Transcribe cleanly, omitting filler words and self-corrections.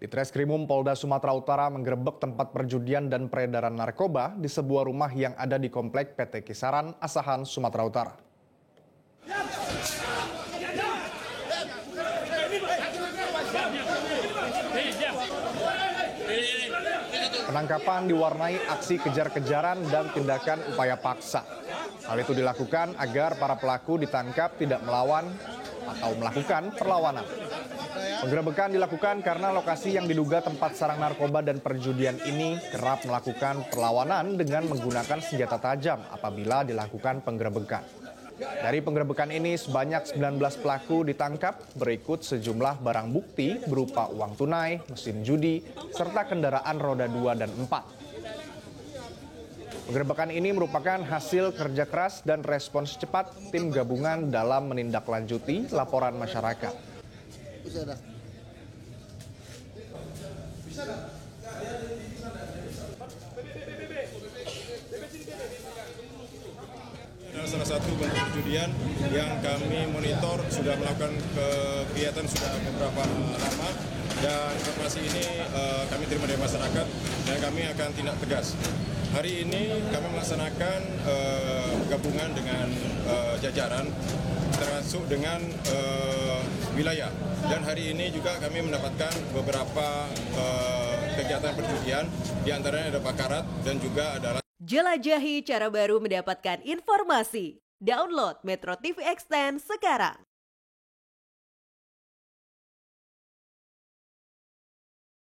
Ditreskrimum Polda Sumatera Utara menggerebek tempat perjudian dan peredaran narkoba di sebuah rumah yang ada di komplek PT Kisaran, Asahan, Sumatera Utara. Penangkapan diwarnai aksi kejar-kejaran dan tindakan upaya paksa. Hal itu dilakukan agar para pelaku ditangkap tidak melawan atau melakukan perlawanan. Penggerebekan dilakukan karena lokasi yang diduga tempat sarang narkoba dan perjudian ini kerap melakukan perlawanan dengan menggunakan senjata tajam apabila dilakukan penggerebekan. Dari penggerebekan ini sebanyak 19 pelaku ditangkap, berikut sejumlah barang bukti berupa uang tunai, mesin judi, serta kendaraan roda 2 dan 4. Penggerebekan ini merupakan hasil kerja keras dan respons cepat tim gabungan dalam menindaklanjuti laporan masyarakat. Salah satu bentuk perjudian yang kami monitor sudah melakukan kegiatan sudah beberapa lama, dan informasi ini kami terima dari masyarakat dan kami akan tindak tegas. Hari ini kami melaksanakan gabungan dengan jajaran termasuk dengan wilayah, dan hari ini juga kami mendapatkan beberapa kegiatan perjudian, diantaranya ada bakarat dan juga adalah jelajahi cara baru mendapatkan informasi. Download Metro TV Extend sekarang.